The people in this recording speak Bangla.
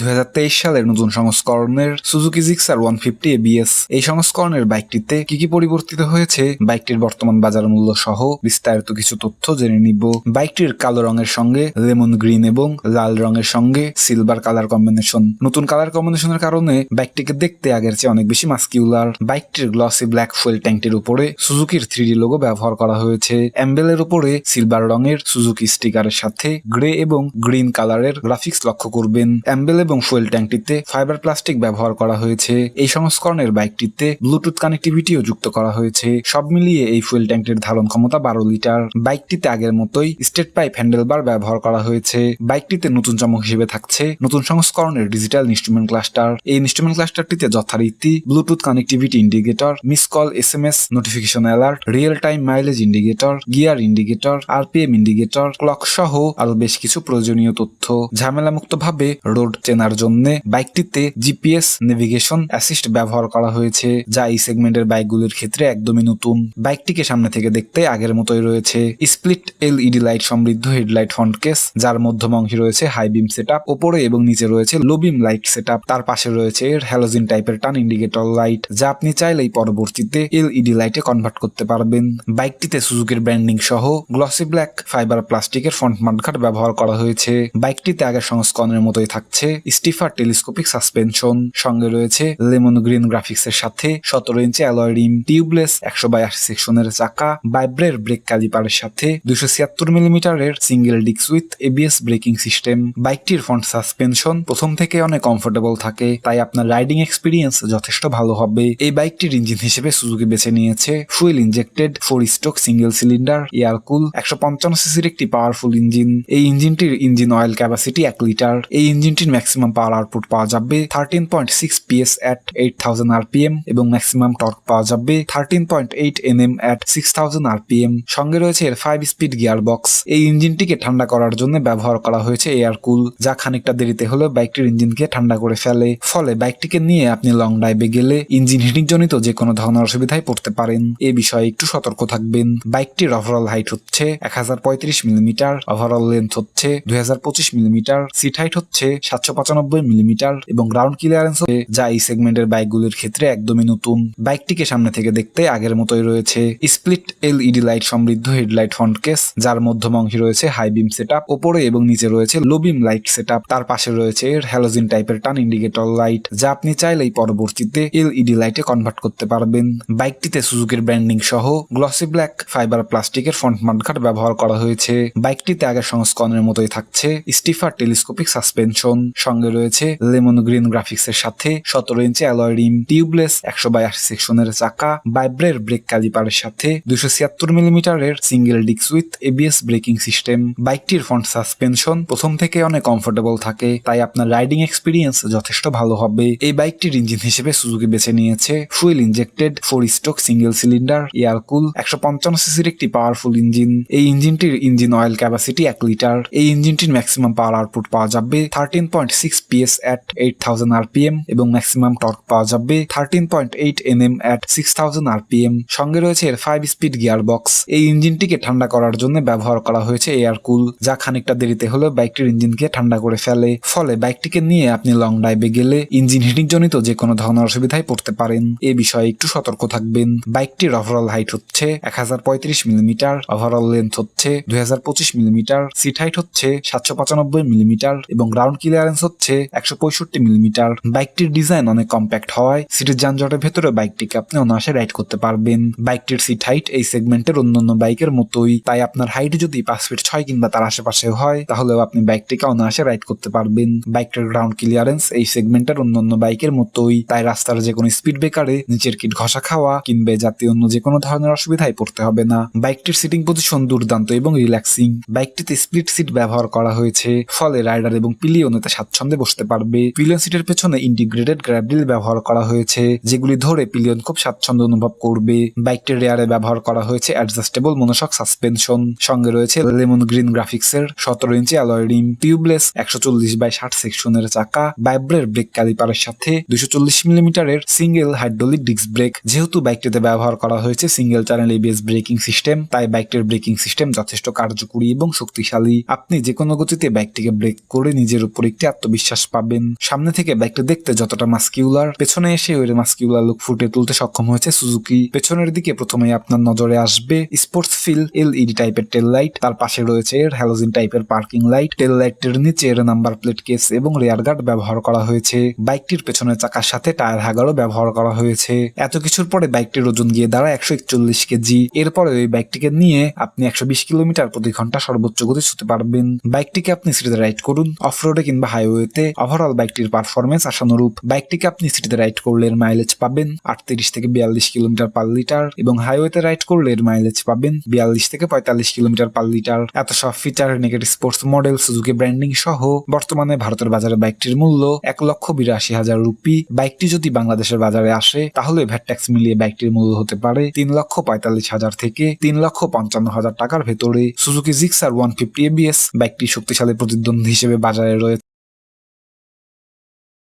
2023 সালের নতুন সংস্করণের সুজুকি জিক্সার 150 এবিএস। এই সংস্করণের বাইকটিতে কি কি পরিবর্তিত হয়েছে, বাইকটির বর্তমান বাজার মূল্য সহ বিস্তারিত কিছু তথ্য জেনে নিব। বাইকটির কালো রঙের সঙ্গে লেমন গ্রিন এবং লাল রঙের সঙ্গে সিলভার কালার কম্বিনেশন। নতুন কালার কম্বিনেশনের কারণে বাইকটিকে দেখতে আগের চেয়ে অনেক বেশি মাস্কিউলার। বাইকটির গ্লসি ব্ল্যাক ফুয়েল ট্যাঙ্কটির উপরে সুজুকির 3D লোগো ব্যবহার করা হয়েছে। অ্যাম্বেলের উপরে সিলভার রঙের সুজুকি স্টিকারের সাথে গ্রে এবং গ্রিন কালারের গ্রাফিক্স লক্ষ্য করবেন। অ্যাম্বেল এবং ফুয়েল ট্যাঙ্কটিতে ফাইবার প্লাস্টিক ব্যবহার করা হয়েছে। এই সংস্করণের বাইকটিতে ব্লুটুথ কানেক্টিভিটিও যুক্ত করা হয়েছে। সব মিলিয়ে এই ফুয়েল ট্যাঙ্কটির ধারণ ক্ষমতা 12 লিটার। বাইকটিতে আগের মতোই স্টেট পাইপ হ্যান্ডেলবার ব্যবহার করা হয়েছে। বাইকটিতে নতুন চমক হিসেবে থাকছে নতুন সংস্করণের ডিজিটাল ইনস্ট্রুমেন্ট ক্লাস্টার। এই ইনস্ট্রুমেন্ট ক্লাস্টারটিতে যথারীতি Bluetooth connectivity indicator, miss call, SMS notification alert, real time mileage indicator, gear indicator, RPM indicator, clock সহ আরো বেশ কিছু প্রয়োজনীয় তথ্য। ঝামেলামুক্ত ভাবে রোড চেনার জন্য বাইকটিতে GPS নেভিগেশন অ্যাসিস্ট ব্যবহার করা হয়েছে, যা এই সেগমেন্টের বাইকগুলির ক্ষেত্রে একদমই নতুন। বাইকটিকে সামনে থেকে দেখতে আগের মতোই রয়েছে। স্প্লিট LED লাইট সমৃদ্ধ হেডলাইট ফ্রন্ট কেস, যার মধ্যম অংশে রয়েছে হাই বিম সেটআপ, ওপরে এবং নিচে রয়েছে লো বিম লাইট সেটআপ। তার পাশে রয়েছে এর হ্যালোজিন টাইপের টার্ন ইন্ডিকেটর লাইট, যা আপনি চাইলেই পরবর্তীতে LED লাইটে কনভার্ট করতে পারবেন। বাইকটিতে সুজুকির ব্র্যান্ডিং সহ গ্লসি ব্ল্যাক ফাইবার প্লাস্টিকের ফ্রন্ট মাডগার্ড ব্যবহার করা হয়েছে। বাইকটিতে আগের সংস্করণের মতোই থাকছে স্টিফার টেলিস্কোপিক সাসপেনশন, সঙ্গে রয়েছে লেমন গ্রিন গ্রাফিক্স এর সাথে 17 ইঞ্চি অ্যালয় রিম, টিউবলেস 182 সেকশনের চাকা, ভাইব্রের ব্রেক ক্যালিপারের সাথে 276 মিলিমিটারের single disc with ABS braking system. বাইকটির ফ্রন্ট সাসপেনশন প্রথম থেকে অনেক কমফোর্টেবল থাকে, তাই আপনার রাইডিং এক্সপিরিয়েন্স যথেষ্ট ভালো হবে। এই বাইকটির ইঞ্জিন হিসেবে সুজুকি বেছে নিয়েছে fuel injected 4 stroke single cylinder air কুল 155 সিসির একটি পাওয়ারফুল ইঞ্জিন। এই ইঞ্জিনটির ইঞ্জিন অয়েল ক্যাপাসিটি 1 লিটার। এই ইঞ্জিনটির ম্যাক্সিমাম পাওয়ার আউটপুট পাওয়া যাবে 13.6 PS at 8000 RPM এবং ম্যাক্সিমাম টর্ক পাওয়া যাবে 13.8 Nm at 6000 RPM। সঙ্গে রয়েছে এর 5 স্পিড গিয়ার বক্স। এই ইঞ্জিনটিকে ঠান্ডা করার জন্য ব্যবহার করা হয়েছে এয়ার কুল, যা খানিকটা দেরিতে হলেও বাইকটির ইঞ্জিনকে ঠান্ডা করে ফেলে। ফলে বাইকটিকে নিয়ে আপনি লং ড্রাইভে গেলে ইঞ্জিন হিটিং জনিত যে কোনো ধরনের অসুবিধায় পড়তে পারেন। এ বিষয়ে একটু সতর্ক থাকবেন। বাইকটির ওভারঅল হাইট হচ্ছে 1035 মিলিমিটার, ওভারঅল লেন্থ হচ্ছে 2025 মিলিমিটার, সিট হাইট হচ্ছে 795 মিলিমিটার এবং গ্রাউন্ড ক্লিয়ারেন্স হচ্ছে, যা এই সেগমেন্টের বাইকগুলির ক্ষেত্রে একদমই নতুন। বাইকটিকে সামনে থেকে দেখতে আগের মতোই রয়েছে। স্প্লিট LED লাইট সমৃদ্ধ হেডলাইট ফ্রন্ট কেস, যার মধ্যম অংশে রয়েছে হাই বিম সেটআপ, ওপরে এবং নিচে রয়েছে লো বিম লাইট সেটআপ। তার পাশে রয়েছে এর হ্যালোজিন টাইপের টার্ন ইন্ডিকেটর লাইট, যা আপনি চাইলেই পরবর্তীতে LED লাইটে কনভার্ট করতে পারবেন। বাইকটিতে সুজুকির ব্র্যান্ডিং সহ গ্লসি ব্ল্যাক ফাইবার প্লাস্টিকের ফ্রন্ট মাডগার্ড ব্যবহার করা হয়েছে। বাইকটিতে আগের সংস্করণের মতোই থাকছে স্টিফার টেলিস্কোপিক সাসপেনশন, সঙ্গে রয়েছে লেমন গ্রিন গ্রাফিক্স এর সাথে 17 ইঞ্চি অ্যালয় রিম, টিউবলেস 182 সেকশনের চাকা, ভাইব্রের ব্রেক ক্যালিপারের সাথে 276 মিলিমিটারের single disc with ABS braking system. বাইকটির ফ্রন্ট সাসপেনশন প্রথম থেকে অনেক কমফোর্টেবল থাকে, তাই আপনার রাইডিং এক্সপিরিয়েন্স যথেষ্ট ভালো হবে। এই বাইকটির ইঞ্জিন হিসেবে সুজুকি বেছে নিয়েছে fuel injected 4 stroke single cylinder air কুল 155 সিসির একটি পাওয়ারফুল ইঞ্জিন। এই ইঞ্জিনটির ইঞ্জিন অয়েল ক্যাপাসিটি 1 লিটার। এই ইঞ্জিনটির ম্যাক্সিমাম পাওয়ার আউটপুট পাওয়া যাবে 13.6 PS at 8000 RPM এবং ম্যাক্সিমাম টর্ক পাওয়া যাবে 13.8 Nm at 6000 RPM। সঙ্গে রয়েছে এর 5 স্পিড গিয়ার বক্স। এই ইঞ্জিনটিকে ঠান্ডা করার জন্য ব্যবহার করা হয়েছে এয়ার কুল, যা খানিকটা দেরিতে হলেও বাইকটির ইঞ্জিনকে ঠান্ডা করে ফেলে। ফলে বাইকটিকে নিয়ে আপনি লং ড্রাইভে গেলে ইঞ্জিন হিটিং জনিত যে কোনো ধরনের অসুবিধায় পড়তে পারেন। এ বিষয়ে একটু সতর্ক থাকবেন। বাইকটির ওভারঅল হাইট হচ্ছে 1035 মিলিমিটার, ওভারঅল লেন্থ হচ্ছে 2025 মিলিমিটার, সিট হাইট হচ্ছে 795 মিলিমিটার এবং গ্রাউন্ড ক্লিয়ারেন্স হচ্ছে 165 মিলিমিটার। বাইকটির ডিজাইন অনেক কম্প্যাক্ট হওয়ায় সিটের যানজটের ভেতরে বাইকটিকে আপনি অনায়াসে রাইড করতে পারবেন। বাইকটির সিট হাইট এই সেগমেন্টের অন্যান্য বাইকের মতোই, তাই আপনার হাইট যদি 5 ফিট 6 কিংবা তার আশেপাশে হয়, তাহলেও আপনি বাইকটিকে অনায়াসে রাইড করতে পারবেন। বাইকটির গ্রাউন্ড ক্লিয়ারেন্স এই সেগমেন্টের অন্যান্য বাইকের মতোই, তাই রাস্তার যে কোনো স্পিড ব্রেকারে নিচের কিট ঘষা খাওয়া কিংবা জাতীয় অন্য যে কোনো ধরনের অসুবিধায় পড়তে হবে না। বাইকটির সিটিং পজিশন দুর্দান্ত এবং রিল্যাক্সিং। বাইকটিতে স্প্লিট সিট ব্যবহার করা হয়েছে, ফলে রাইডার এবং পিলিয়নেতে স্বাচ্ছন্দ্যে বসতে পারবে। পিলিয়ন সিটের পেছনে ইন্টিগ্রেটেড গ্র্যাব রিল ব্যবহার করা হয়েছে, যেগুলি ধরে পিলিয়ন খুব স্বাচ্ছন্দ্য অনুভব করবে। বাইকটির রেয়ারে ব্যবহার করা হয়েছে অ্যাডজাস্টেবল মনোশক সাসপেনশন, সঙ্গে রয়েছে লেমন গ্রিন গ্রাফিক্স এর 17 ইঞ্চি অ্যালয় রিম, টিউবলেস 140/60 সেকশনের চাকা, ভাইব্রের ব্রেক ক্যালিপারের সাথে 240 মিলিমিটারের সিঙ্গেল হাইড্রোলিক ডিস্ক ব্রেক। যেহেতু বাইকটিতে ব্যবহার করা হয়েছে single channel ABS braking system, তাই বাইকটির ব্রেকিং সিস্টেম যথেষ্ট কার্যকরী এবং শক্তিশালী। আপনি যে কোনো গতিতে বাইকটিকে ব্রেক করে নিজের উপর একটি আত্মবিশ্বাস পাবেন। সামনে থেকে বাইকটা দেখতে যতটা মাস্কিউলার, পেছনে এসে ওই মাস্কিউলার লুক ফুটে তুলতে সক্ষম হয়েছে সুজুকি। পেছনের দিকে প্রথমেই আপনার নজরে আসবে স্পোর্টস ফিল এলইডি টাইপের টেল লাইট, তার পাশে রয়েছে এর হ্যালোজিন টাইপের পার্কিং লাইট। টেল লাইটের নিচে এর নাম্বার প্লেট কেস এবং রিয়ার গার্ড ব্যবহার করা হয়েছে। বাইকটির পেছনের চাকার সাথে টায়ার হ্যাগারও ব্যবহার করা হয়েছে। এত কিছুর পরে বাইকটির ওজন গিয়ে দাঁড়ায় 141 কেজি। এরপরে ওই বাইকটিকে নিয়ে আপনি 120 কিলোমিটার প্রতি ঘন্টা সর্বোচ্চ গতি ছুঁতে পারবেন। বাইকটিকে আপনি সিটিতে রাইড করুন, অফ রোডে কিংবা হাইওয়েতে, ওভারঅল বাইকটির পারফরমেন্স আশানুরূপ। বাইকটিকে আপনি সিটিতে রাইড করলে এর মাইলেজ পাবেন 38 থেকে 42 কিলোমিটার পার লিটার এবং হাইওয়েতে রাইড করলে এর মাইলেজ পাবেন 42 থেকে 45 কিলোমিটার পার লিটার। এত সব feature, naked sports model, Suzuki branding সহ বর্তমানে ভারতের বাজারে বাইকটির মূল্য 1,82,000 রুপি। বাইকটি যদি বাংলাদেশের বাজারে আসে তাহলে ভ্যাট ট্যাক্স মিলিয়ে বাইকটির মূল্য হতে পারে 3,45,000 থেকে 3,55,000 টাকার ভেতরে। সুজুকি জিক্সার 150 ABS বাইকটি শক্তিশালী প্রতিদ্বন্দ্বী হিসেবে বাজারে রয়েছে।